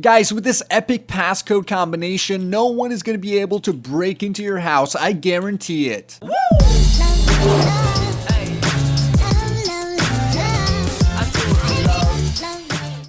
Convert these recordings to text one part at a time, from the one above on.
Guys, with this epic passcode combination, no one is going to be able to break into your house, I guarantee it.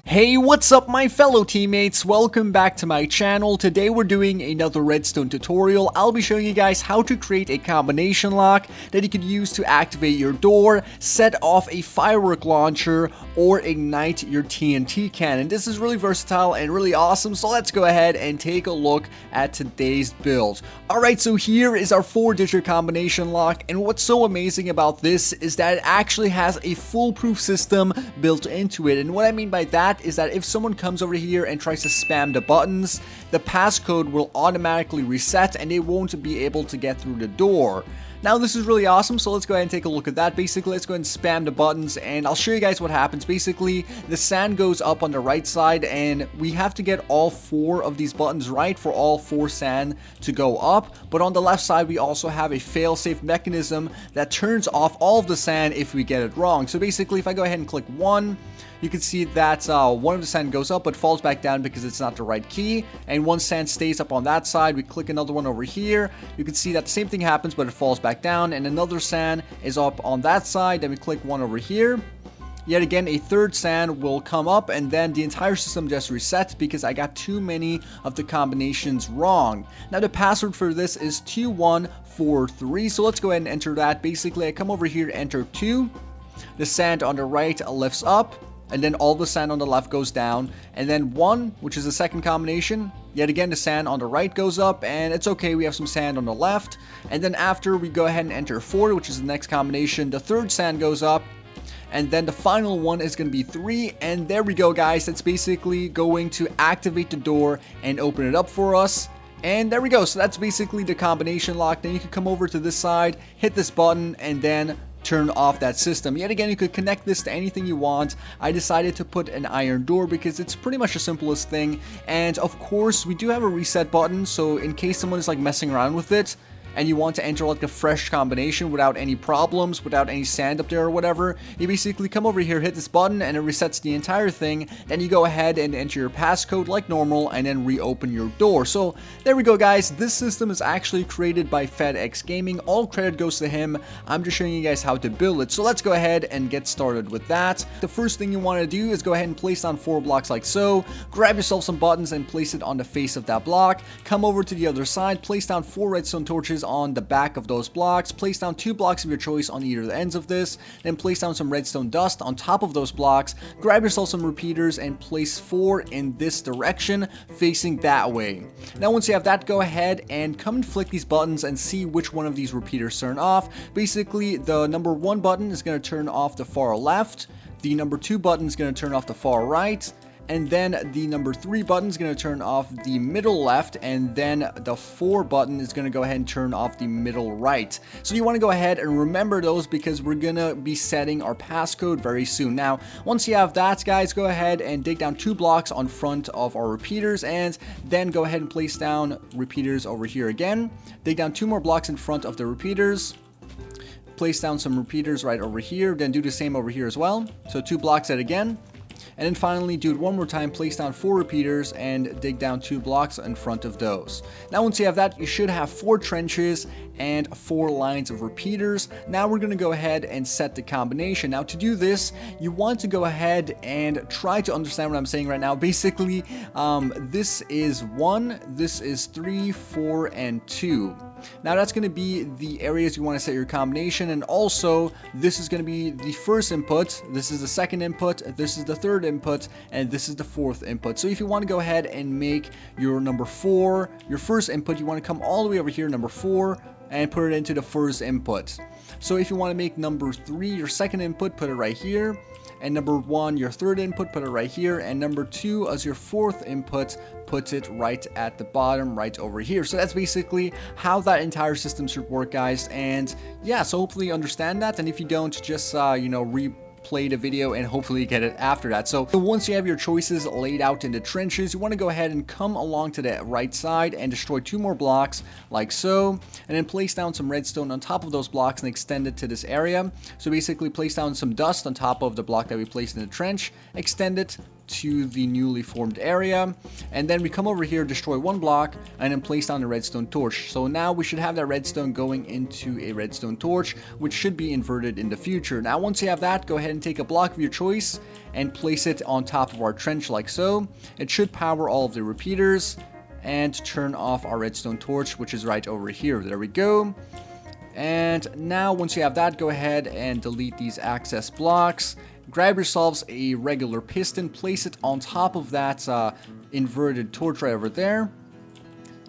Hey, what's up my fellow teammates? Welcome back to my channel. Today we're doing another Redstone tutorial. I'll be showing you guys how to create a combination lock that you could use to activate your door, set off a firework launcher, or ignite your TNT cannon. This is really versatile and really awesome, so let's go ahead and take a look at today's build. Alright, so here is our 4-digit combination lock, and what's so amazing about this is that it actually has a foolproof system built into it. And what I mean by that is that if someone comes over here and tries to spam the buttons, the passcode will automatically reset and they won't be able to get through the door. Now this is really awesome, so let's go ahead and take a look at that. Basically, let's go ahead and spam the buttons and I'll show you guys what happens. Basically, the sand goes up on the right side and we have to get all 4 of these buttons right for all 4 sand to go up. But on the left side, we also have a failsafe mechanism that turns off all of the sand if we get it wrong. So basically, if I go ahead and click 1, you can see that one of the sand goes up but falls back down because it's not the right key, and one sand stays up on that side. We click another one over here, you can see that the same thing happens but it falls back down, and another sand is up on that side. Then we click one over here, yet again a third sand will come up, and then the entire system just resets because I got too many of the combinations wrong. Now the password for this is 2143, so let's go ahead and enter that. Basically, I come over here, enter 2, the sand on the right lifts up, and then all the sand on the left goes down, and then 1, which is the second combination, yet again the sand on the right goes up, and it's okay, we have some sand on the left. And then after we go ahead and enter 4, which is the next combination, the third sand goes up, and then the final one is going to be 3, and there we go guys. That's basically going to activate the door and open it up for us. And there we go, so that's basically the combination lock. Then you can come over to this side, hit this button, and then turn off that system. Yet again, you could connect this to anything you want. I decided to put an iron door because it's pretty much the simplest thing. And of course, we do have a reset button, so in case someone is like messing around with it and you want to enter like a fresh combination without any problems, without any sand up there or whatever, you basically come over here, hit this button, and it resets the entire thing. Then you go ahead and enter your passcode like normal and then reopen your door. So there we go guys, this system is actually created by FedEx Gaming. All credit goes to him. I'm just showing you guys how to build it. So let's go ahead and get started with that. The first thing you want to do is go ahead and place down 4 blocks like so. Grab yourself some buttons and place it on the face of that block. Come over to the other side, place down 4 redstone torches on the back of those blocks, place down 2 blocks of your choice on either the ends of this, then place down some redstone dust on top of those blocks. Grab yourself some repeaters and place 4 in this direction facing that way. Now once you have that, go ahead and come and flick these buttons and see which one of these repeaters turn off. Basically, the number 1 button is going to turn off the far left, the number 2 button is going to turn off the far right, and then the number 3 button is going to turn off the middle left, and then the 4 button is going to go ahead and turn off the middle right. So you want to go ahead and remember those because we're going to be setting our passcode very soon. Now, once you have that, guys, go ahead and dig down 2 blocks on front of our repeaters, and then go ahead and place down repeaters over here again. Dig down 2 more blocks in front of the repeaters. Place down some repeaters right over here, then do the same over here as well. So 2 blocks yet again. And then finally, do it one more time, place down 4 repeaters and dig down 2 blocks in front of those. Now once you have that, you should have 4 trenches and 4 lines of repeaters. Now we're going to go ahead and set the combination. Now to do this, you want to go ahead and try to understand what I'm saying right now. Basically, this is 1, this is 3, 4, and 2. Now that's going to be the areas you want to set your combination, and also this is going to be the first input, this is the second input, this is the third input, and this is the 4th input. So if you want to go ahead and make your number 4 your first input, you want to come all the way over here, number 4, and put it into the first input. So if you want to make number 3 your second input, put it right here, and number 1 your third input, put it right here, and number 2 as your 4th input, put it right at the bottom right over here. So that's basically how that entire system should work, guys. And yeah, so hopefully you understand that, and if you don't, just you know, play the video and hopefully get it after that. So once you have your choices laid out in the trenches, you want to go ahead and come along to the right side and destroy 2 more blocks like so, and then place down some redstone on top of those blocks and extend it to this area. So basically place down some dust on top of the block that we placed in the trench, extend it, to the newly formed area, and then we come over here, destroy one block, and then place down the redstone torch. So now we should have that redstone going into a redstone torch, which should be inverted in the future. Now once you have that, go ahead and take a block of your choice and place it on top of our trench like so. It should power all of the repeaters and turn off our redstone torch, which is right over here. There we go. And now once you have that, go ahead and delete these access blocks. Grab yourselves a regular piston, place it on top of that inverted torch right over there.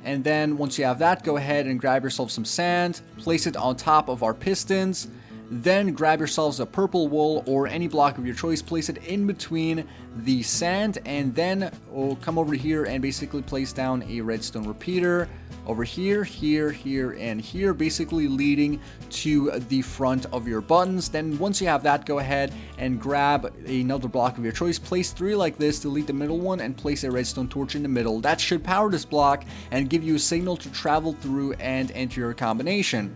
And then once you have that, go ahead and grab yourself some sand, place it on top of our pistons. Then grab yourselves a purple wool or any block of your choice, place it in between the sand, and then come over here and basically place down a redstone repeater over here, here, here, and here, basically leading to the front of your buttons. Then once you have that, go ahead and grab another block of your choice, place 3 like this, delete the middle one, and place a redstone torch in the middle. That should power this block and give you a signal to travel through and enter your combination.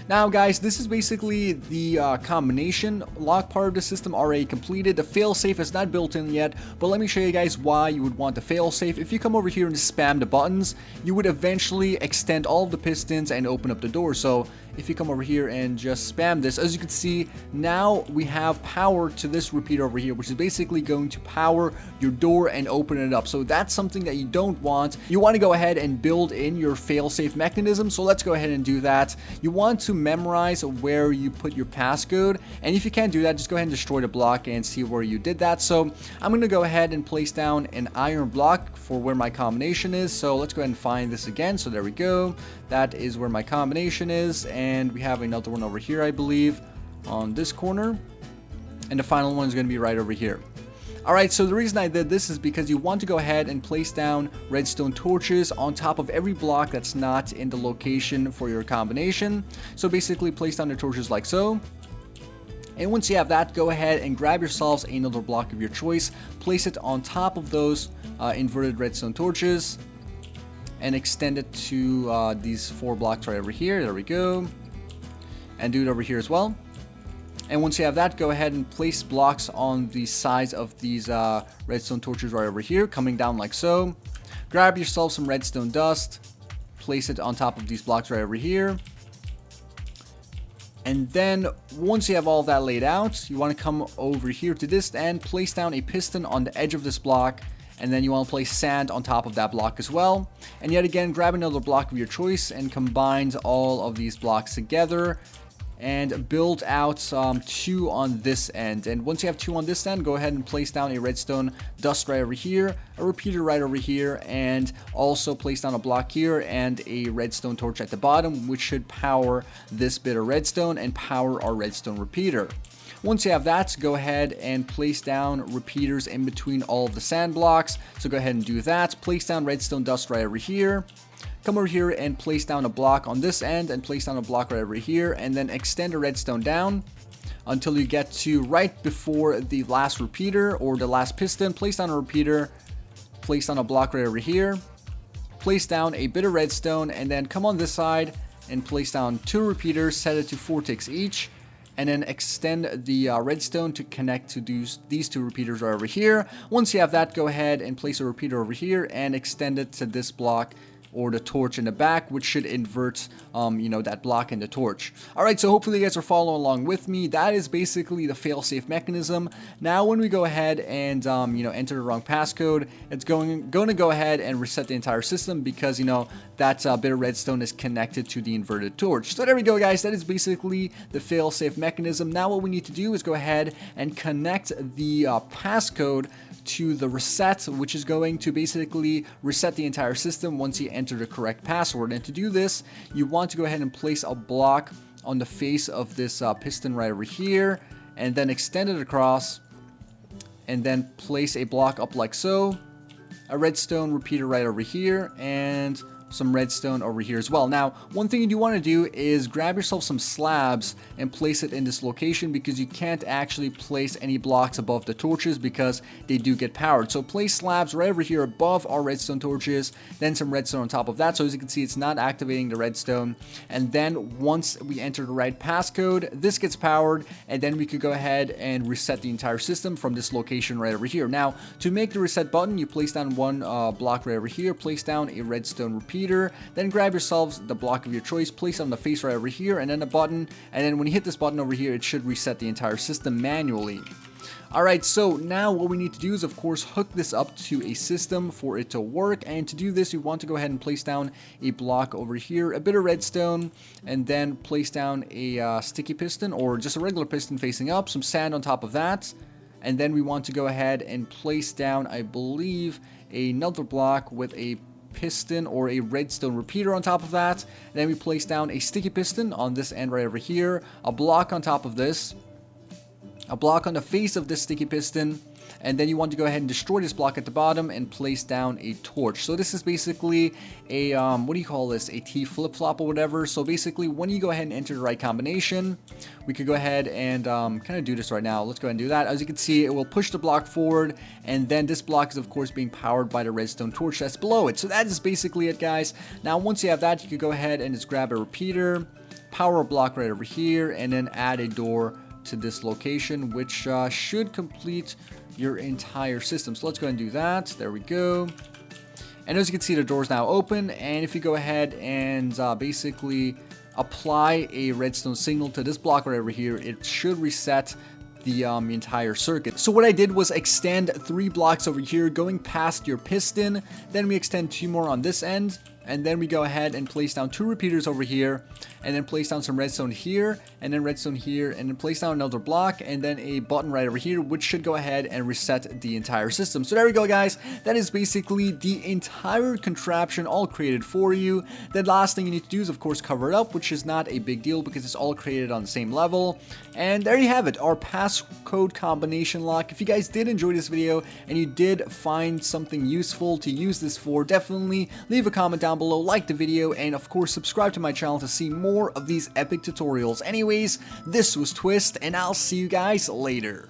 Now guys, this is basically the combination lock part of the system already completed. The failsafe is not built in yet, but let me show you guys why you would want the failsafe. If you come over here and spam the buttons, you would eventually extend all of the pistons and open up the door. So if you come over here and just spam this, as you can see, now we have power to this repeater over here, which is basically going to power your door and open it up. So that's something that you don't want. You want to go ahead and build in your failsafe mechanism. So let's go ahead and do that. You want to memorize where you put your passcode, and if you can't do that, just go ahead and destroy the block and see where you did that. So I'm going to go ahead and place down an iron block for where my combination is. So let's go ahead and find this again. So there we go. That is where my combination is, and we have another one over here, I believe, on this corner, and the final one is going to be right over here. Alright, so the reason I did this is because you want to go ahead and place down redstone torches on top of every block that's not in the location for your combination. So basically place down the torches like so. And once you have that, go ahead and grab yourselves another block of your choice, place it on top of those inverted redstone torches, and extend it to these 4 blocks right over here. There we go. And do it over here as well. And once you have that, go ahead and place blocks on the sides of these redstone torches right over here, coming down like so. Grab yourself some redstone dust, place it on top of these blocks right over here. And then once you have all that laid out, you want to come over here to this and place down a piston on the edge of this block. And then you want to place sand on top of that block as well. And yet again, grab another block of your choice and combine all of these blocks together and build out 2 on this end. And once you have 2 on this end, go ahead and place down a redstone dust right over here, a repeater right over here, and also place down a block here and a redstone torch at the bottom, which should power this bit of redstone and power our redstone repeater. Once you have that, go ahead and place down repeaters in between all of the sand blocks. So go ahead and do that. Place down redstone dust right over here. Come over here and place down a block on this end and place down a block right over here, and then extend the redstone down until you get to right before the last repeater or the last piston. Place down a repeater, place down a block right over here, place down a bit of redstone, and then come on this side and place down 2 repeaters, set it to 4 ticks each, and then extend the redstone to connect to these 2 repeaters right over here. Once you have that, go ahead and place a repeater over here and extend it to this block or the torch in the back, which should invert that block and the torch. Alright, so hopefully you guys are following along with me. That is basically the failsafe mechanism. Now when we go ahead and enter the wrong passcode, it's going to go ahead and reset the entire system because that bit of redstone is connected to the inverted torch. So there we go, guys. That is basically the failsafe mechanism. Now what we need to do is go ahead and connect the passcode to the reset, which is going to basically reset the entire system once you enter the correct password. And to do this, you want to go ahead and place a block on the face of this piston right over here, and then extend it across, and then place a block up like so, a redstone repeater right over here, and some redstone over here as well. Now, one thing you do want to do is grab yourself some slabs and place it in this location, because you can't actually place any blocks above the torches because they do get powered. So place slabs right over here above our redstone torches, then some redstone on top of that. So as you can see, it's not activating the redstone. And then once we enter the right passcode, this gets powered, and then we could go ahead and reset the entire system from this location right over here. Now, to make the reset button, you place down one block right over here, place down a redstone repeater, then grab yourselves the block of your choice, place it on the face right over here, and then a button, and then when you hit this button over here, it should reset the entire system manually. Alright, so now what we need to do is, of course, hook this up to a system for it to work. And to do this, we want to go ahead and place down a block over here, a bit of redstone, and then place down a sticky piston, or just a regular piston facing up, some sand on top of that. And then we want to go ahead and place down, I believe, another block with a piston or a redstone repeater on top of that. And then we place down a sticky piston on this end right over here, a block on top of this, a block on the face of this sticky piston, and then you want to go ahead and destroy this block at the bottom and place down a torch. So this is basically a, what do you call this, a T flip-flop or whatever. So basically, when you go ahead and enter the right combination, we could go ahead and kind of do this right now. Let's go ahead and do that. As you can see, it will push the block forward, and then this block is, of course, being powered by the redstone torch that's below it. So that is basically it, guys. Now, once you have that, you could go ahead and just grab a repeater, power a block right over here, and then add a door to this location, which should complete your entire system. So let's go ahead and do that. There we go. And as you can see, the door is now open. And if you go ahead and basically apply a redstone signal to this block right over here, it should reset the entire circuit. So what I did was extend 3 blocks over here going past your piston, then we extend 2 more on this end, and then we go ahead and place down 2 repeaters over here, and then place down some redstone here, and then redstone here, and then place down another block, and then a button right over here, which should go ahead and reset the entire system. So there we go, guys. That is basically the entire contraption all created for you. The last thing you need to do is, of course, cover it up, which is not a big deal because it's all created on the same level. And there you have it, our passcode combination lock. If you guys did enjoy this video and you did find something useful to use this for, definitely leave a comment down below, like the video, and of course subscribe to my channel to see more of these epic tutorials. Anyways, this was Twist, and I'll see you guys later.